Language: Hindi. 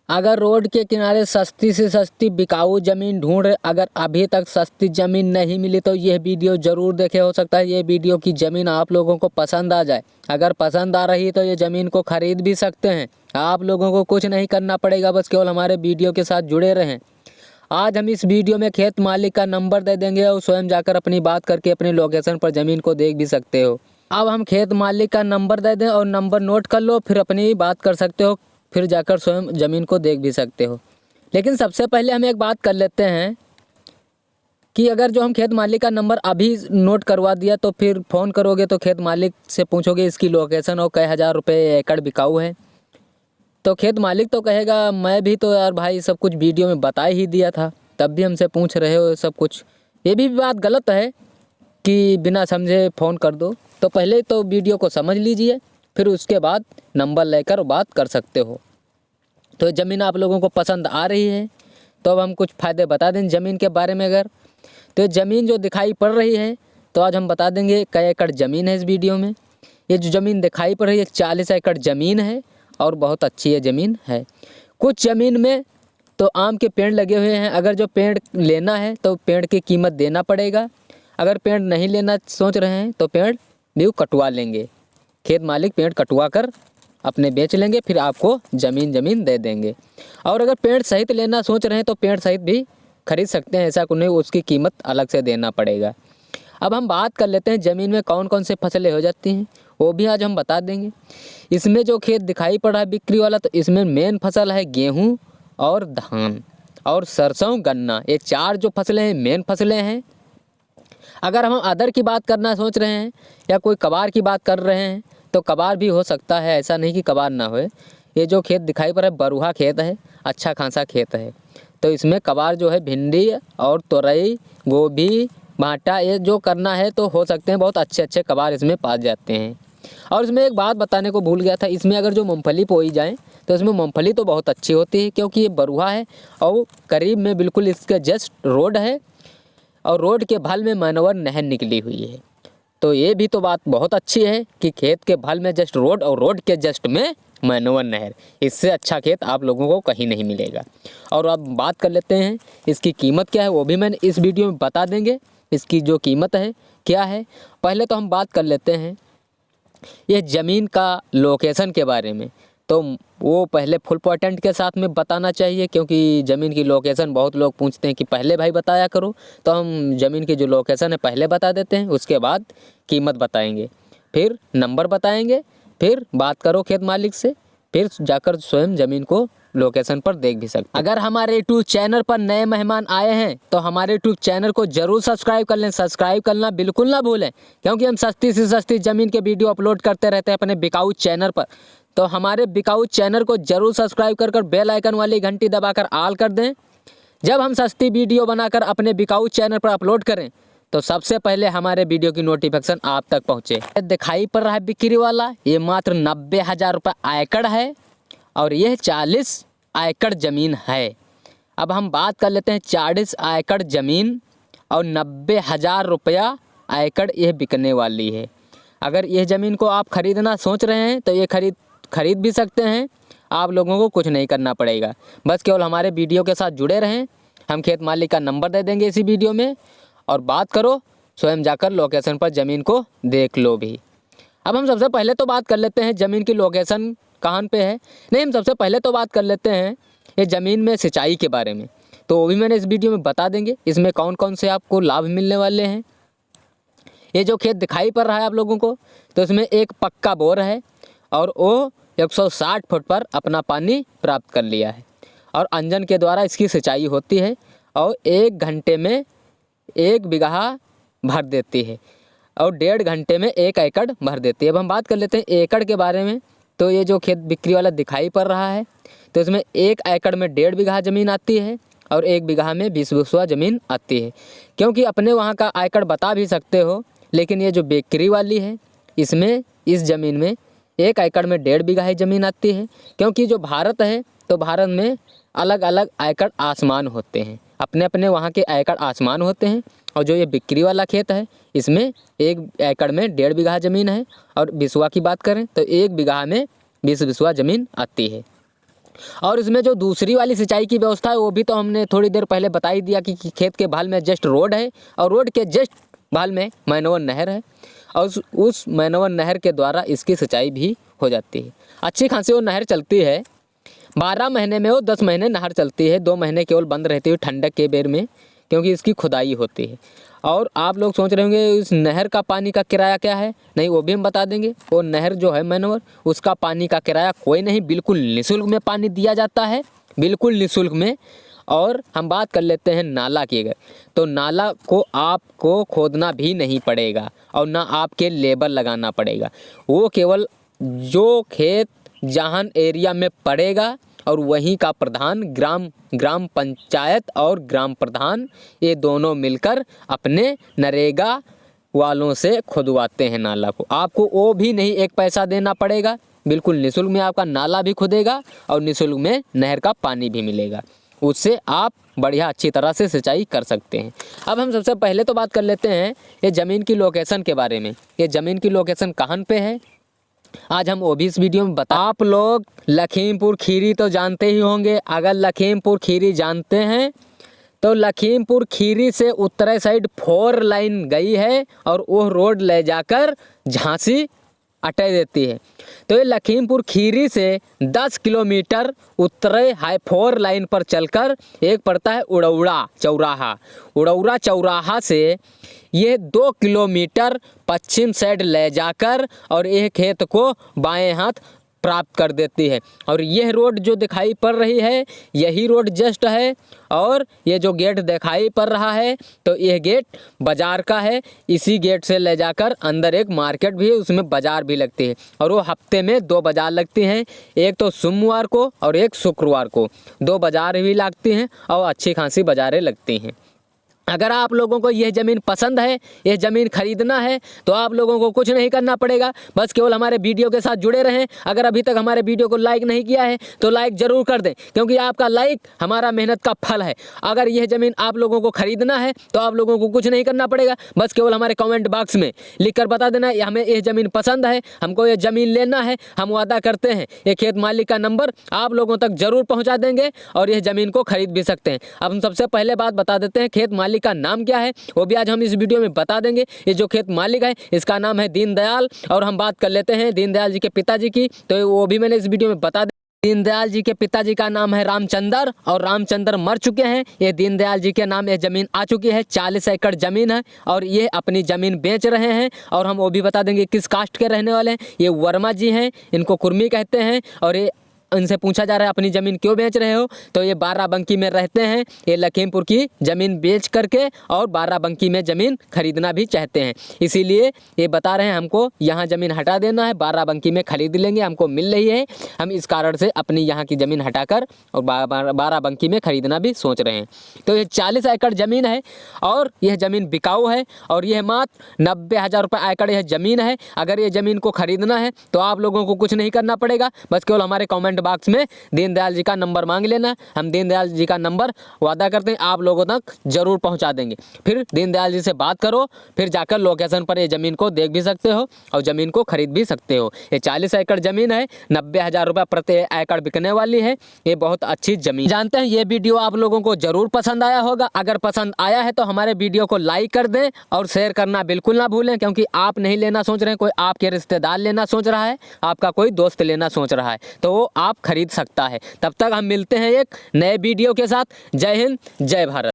अगर रोड के किनारे सस्ती से सस्ती बिकाऊ ज़मीन ढूंढ रहे, अगर अभी तक सस्ती ज़मीन नहीं मिली तो यह वीडियो ज़रूर देखें। हो सकता है ये वीडियो की ज़मीन आप लोगों को पसंद आ जाए। अगर पसंद आ रही तो ये ज़मीन को ख़रीद भी सकते हैं। आप लोगों को कुछ नहीं करना पड़ेगा, बस केवल हमारे वीडियो के साथ जुड़े रहें। आज हम इस वीडियो में खेत मालिक का नंबर दे देंगे और स्वयं जाकर अपनी बात करके अपनी लोकेशन पर ज़मीन को देख भी सकते हो। अब हम खेत मालिक का नंबर दे दें और नंबर नोट कर लो, फिर अपनी बात कर सकते हो, फिर जाकर स्वयं ज़मीन को देख भी सकते हो। लेकिन सबसे पहले हम एक बात कर लेते हैं कि अगर जो हम खेत मालिक का नंबर अभी नोट करवा दिया तो फिर फ़ोन करोगे तो खेत मालिक से पूछोगे इसकी लोकेशन और कई हज़ार रुपये एकड़ बिकाऊ है, तो खेत मालिक तो कहेगा मैं भी तो यार भाई सब कुछ वीडियो में बता ही दिया था, तब भी हमसे पूछ रहे हो सब कुछ। ये भी बात गलत है कि बिना समझे फ़ोन कर दो। तो पहले तो वीडियो को समझ लीजिए, फिर उसके बाद नंबर लेकर बात कर सकते हो। तो ज़मीन आप लोगों को पसंद आ रही है तो अब हम कुछ फ़ायदे बता दें ज़मीन के बारे में। अगर तो ज़मीन जो दिखाई पड़ रही है तो आज हम बता देंगे कई एकड़ ज़मीन है इस वीडियो में। ये जो ज़मीन दिखाई पड़ रही है 40 एकड़ ज़मीन है और बहुत अच्छी ये ज़मीन है। कुछ ज़मीन में तो आम के पेड़ लगे हुए हैं, अगर जो पेड़ लेना है तो पेड़ की कीमत देना पड़ेगा। अगर पेड़ नहीं लेना सोच रहे हैं तो पेड़ भी कटवा लेंगे, खेत मालिक पेड़ कटवा कर अपने बेच लेंगे, फिर आपको ज़मीन दे देंगे। और अगर पेड़ सहित लेना सोच रहे हैं तो पेड़ सहित भी खरीद सकते हैं, ऐसा कुछ नहीं, उसकी कीमत अलग से देना पड़ेगा। अब हम बात कर लेते हैं ज़मीन में कौन कौन से फसलें हो जाती हैं, वो भी आज हम बता देंगे। इसमें जो खेत दिखाई पड़ रहा है बिक्री वाला, तो इसमें मेन फसल है गेहूँ और धान और सरसों गन्ना। ये चार जो फसलें हैं मेन फसलें हैं। अगर हम अदर की बात करना सोच रहे हैं या कोई कबार की बात कर रहे हैं तो कबार भी हो सकता है, ऐसा नहीं कि कबार ना होए। ये जो खेत दिखाई पड़ रहा है बरुहा खेत है, अच्छा खासा खेत है, तो इसमें कबार जो है भिंडी और तोरई गोभी भांटा ये जो करना है तो हो सकते हैं, बहुत अच्छे अच्छे कबार इसमें पाए जाते हैं। और इसमें एक बात बताने को भूल गया था, इसमें अगर जो मूँगफली बोई जाए तो इसमें मूँगफली तो बहुत अच्छी होती है क्योंकि ये बरुहा है और करीब में बिल्कुल इसके जस्ट रोड है और रोड के भल में मनोवर नहर निकली हुई है। तो ये भी तो बात बहुत अच्छी है कि खेत के भल में जस्ट रोड और रोड के जस्ट में मनोवर नहर, इससे अच्छा खेत आप लोगों को कहीं नहीं मिलेगा। और अब बात कर लेते हैं इसकी कीमत क्या है, वो भी मैंने इस वीडियो में बता देंगे इसकी जो कीमत है क्या है। पहले तो हम बात कर लेते हैं ये ज़मीन का लोकेशन के बारे में, तो वो पहले फुल पॉइंट के साथ में बताना चाहिए क्योंकि ज़मीन की लोकेशन बहुत लोग पूछते हैं कि पहले भाई बताया करो, तो हम ज़मीन की जो लोकेशन है पहले बता देते हैं, उसके बाद कीमत बताएंगे, फिर नंबर बताएंगे, फिर बात करो खेत मालिक से, फिर जाकर स्वयं ज़मीन को लोकेशन पर देख भी सकते हैं। अगर हमारे यूट्यूब चैनल पर नए मेहमान आए हैं तो हमारे यूट्यूब चैनल को जरूर सब्सक्राइब कर लें, सब्सक्राइब करना बिल्कुल ना भूलें क्योंकि हम सस्ती से सस्ती ज़मीन के वीडियो अपलोड करते रहते हैं अपने बिकाऊ चैनल पर। तो हमारे बिकाऊ चैनल को जरूर सब्सक्राइब कर बेल आइकन वाली घंटी दबाकर ऑल कर दें। जब हम सस्ती वीडियो बनाकर अपने बिकाऊ चैनल पर अपलोड करें तो सबसे पहले हमारे वीडियो की नोटिफिकेशन आप तक पहुँचे। दिखाई पड़ रहा है बिक्री वाला, ये मात्र 90,000 रुपये एकड़ है और यह 40 एकड़ ज़मीन है। अब हम बात कर लेते हैं 40 एकड़ ज़मीन और 90,000 रुपया एकड़ यह बिकने वाली है। अगर यह ज़मीन को आप ख़रीदना सोच रहे हैं तो ये खरीद भी सकते हैं, आप लोगों को कुछ नहीं करना पड़ेगा, बस केवल हमारे वीडियो के साथ जुड़े रहें। हम खेत मालिक का नंबर दे देंगे इसी वीडियो में और बात करो, स्वयं जाकर लोकेशन पर ज़मीन को देख लो भी। अब हम सबसे पहले तो बात कर लेते हैं ज़मीन की लोकेशन कहाँ पे है। नहीं, हम सबसे पहले तो बात कर लेते हैं ये ज़मीन में सिंचाई के बारे में, तो वो भी मैंने इस वीडियो में बता देंगे इसमें कौन कौन से आपको लाभ मिलने वाले हैं। ये जो खेत दिखाई पड़ रहा है आप लोगों को, तो इसमें एक पक्का बोर है और वो 160 फुट पर अपना पानी प्राप्त कर लिया है और इंजन के द्वारा इसकी सिंचाई होती है और 1 घंटे में 1 बीघा भर देती है और 1.5 घंटे में 1 एकड़ भर देती है। अब हम बात कर लेते हैं एकड़ के बारे में, तो ये जो खेत बिक्री वाला दिखाई पड़ रहा है तो इसमें 1 एकड़ में 1.5 बीघा ज़मीन आती है और 1 बीघा में 20 बिस्वा ज़मीन आती है। क्योंकि अपने वहाँ का एकड़ बता भी सकते हो, लेकिन ये जो बिक्री वाली है इसमें इस ज़मीन में 1 एकड़ में 1.5 बीघा ही ज़मीन आती है। क्योंकि जो भारत है तो भारत में अलग अलग एकड़ आसमान होते हैं, अपने अपने वहाँ के एकड़ आसमान होते हैं। और जो ये बिक्री वाला खेत है इसमें 1 एकड़ में 1.5 बीघा ज़मीन है और बिस्वा की बात करें तो 1 बीघा में 20 बिस्वा ज़मीन आती है। और इसमें जो दूसरी वाली सिंचाई की व्यवस्था है वो भी तो हमने थोड़ी देर पहले बता ही दिया कि खेत के बगल में जस्ट रोड है और रोड के जस्ट बगल में मैनोवर नहर है और उस मैनोवर नहर के द्वारा इसकी सिंचाई भी हो जाती है। अच्छी खासी वो नहर चलती है, 12 महीने में वो 10 महीने नहर चलती है, 2 महीने केवल बंद रहती है ठंडक के बेर में, क्योंकि इसकी खुदाई होती है। और आप लोग सोच रहे होंगे इस नहर का पानी का किराया क्या है, नहीं वो भी हम बता देंगे। वो नहर जो है मैनोवर, उसका पानी का किराया कोई नहीं, बिल्कुल निःशुल्क में पानी दिया जाता है, बिल्कुल निःशुल्क में। और हम बात कर लेते हैं नाला की, अगर तो नाला को आपको खोदना भी नहीं पड़ेगा और ना आपके लेबर लगाना पड़ेगा। वो केवल जो खेत जहाँ एरिया में पड़ेगा और वहीं का प्रधान ग्राम पंचायत और ग्राम प्रधान ये दोनों मिलकर अपने नरेगा वालों से खुदवाते हैं नाला को। आपको वो भी नहीं एक पैसा देना पड़ेगा, बिल्कुल निःशुल्क में आपका नाला भी खुदेगा और निःशुल्क में नहर का पानी भी मिलेगा। उससे आप बढ़िया अच्छी तरह से सिंचाई कर सकते हैं। अब हम सबसे पहले तो बात कर लेते हैं ये ज़मीन की लोकेशन के बारे में। ये ज़मीन की लोकेशन कहाँ पे है आज हम वो भी इस वीडियो में बता। आप लोग लखीमपुर खीरी तो जानते ही होंगे। अगर लखीमपुर खीरी जानते हैं तो लखीमपुर खीरी से उत्तरी साइड 4 लाइन गई है और वो रोड ले जाकर झांसी अटै देती है। तो ये लखीमपुर खीरी से 10 किलोमीटर उत्तरे 4 लाइन पर चलकर एक पड़ता है उड़ौरा चौराहा। उड़ौरा चौराहा से ये 2 किलोमीटर पश्चिम साइड ले जाकर और यह खेत को बाएं हाथ प्राप्त कर देती है। और यह रोड जो दिखाई पड़ रही है यही रोड जस्ट है। और ये जो गेट दिखाई पड़ रहा है तो यह गेट बाज़ार का है। इसी गेट से ले जाकर अंदर एक मार्केट भी है, उसमें बाज़ार भी लगती है। और वो हफ्ते में 2 बाज़ार लगती हैं, एक तो सोमवार को और एक शुक्रवार को। 2 बाज़ार भी लगती हैं और अच्छी खासी बाज़ारें लगती हैं। अगर आप लोगों को यह ज़मीन पसंद है, यह ज़मीन खरीदना है, तो आप लोगों को कुछ नहीं करना पड़ेगा, बस केवल हमारे वीडियो के साथ जुड़े रहें। अगर अभी तक हमारे वीडियो को लाइक नहीं किया है तो लाइक ज़रूर कर दें, क्योंकि आपका लाइक हमारा मेहनत का फल है। अगर यह ज़मीन आप लोगों को खरीदना है तो आप लोगों को कुछ नहीं करना पड़ेगा, बस केवल हमारे कॉमेंट बॉक्स में लिख कर बता देना हमें यह ज़मीन पसंद है, हमको ये ज़मीन लेना है। हम वादा करते हैं ये खेत मालिक का नंबर आप लोगों तक ज़रूर पहुँचा देंगे और यह ज़मीन को खरीद भी सकते हैं। अब हम सबसे पहले बात बता देते हैं खेत मालिक का नाम क्या है, वो भी आज हम इस वीडियो में बता देंगे। ये जो खेत मालिक है इसका नाम है दीनदयाल। और हम बात कर लेते हैं दीनदयाल जी के पिताजी की, तो वो भी मैंने इस वीडियो में बता दीनदयाल जी के पिताजी का नाम है रामचंद्र और रामचंद्र मर चुके हैं। ये दीनदयाल जी के नाम ये ज़मीन आ चुकी है, 40 एकड़ ज़मीन है और ये अपनी ज़मीन बेच रहे हैं। और हम वो भी बता देंगे किस कास्ट के रहने वाले हैं। ये वर्मा जी हैं, इनको कुर्मी कहते हैं। और ये इनसे पूछा जा रहा है अपनी ज़मीन क्यों बेच रहे हो, तो ये बाराबंकी में रहते हैं। ये लखीमपुर की ज़मीन बेच करके और बाराबंकी में ज़मीन खरीदना भी चाहते हैं, इसीलिए ये बता रहे हैं हमको यहाँ ज़मीन हटा देना है, बाराबंकी में खरीद लेंगे, हमको मिल रही है। हम इस कारण से अपनी यहाँ की ज़मीन हटाकर और बाराबंकी में खरीदना भी सोच रहे हैं। तो ये 40 एकड़ ज़मीन है और यह ज़मीन बिकाऊ है और यह मात्र 90,000 रुपये एकड़ यह ज़मीन है। अगर ये ज़मीन को खरीदना है तो आप लोगों को कुछ नहीं करना पड़ेगा, बस केवल हमारे कमेंट बॉक्स में दीनदयाल जी का नंबर मांग लेना। हम दीनदयाल जी का नंबर वादा करते हैं आप लोगों तक जरूर पहुंचा देंगे। फिर दीनदयाल जी से बात करो, फिर जाकर लोकेशन पर ये ज़मीन को देख भी सकते हो और ज़मीन को खरीद भी सकते हो। ये 40 एकड़ ज़मीन है, 90,000 रुपये प्रति एकड़ बिकने वाली है। ये बहुत अच्छी ज़मीन। जानते हैं ये वीडियो आप लोगों को जरूर पसंद आया होगा। अगर पसंद आया है तो हमारे वीडियो को लाइक कर दें और शेयर करना बिल्कुल ना भूलें, क्योंकि आप नहीं लेना सोच रहे हैं, कोई आपके रिश्तेदार लेना सोच रहा है, आपका कोई दोस्त लेना सोच रहा है, तो वो आप खरीद सकता है। तब तक हम मिलते हैं एक नए वीडियो के साथ। जय हिंद, जय भारत।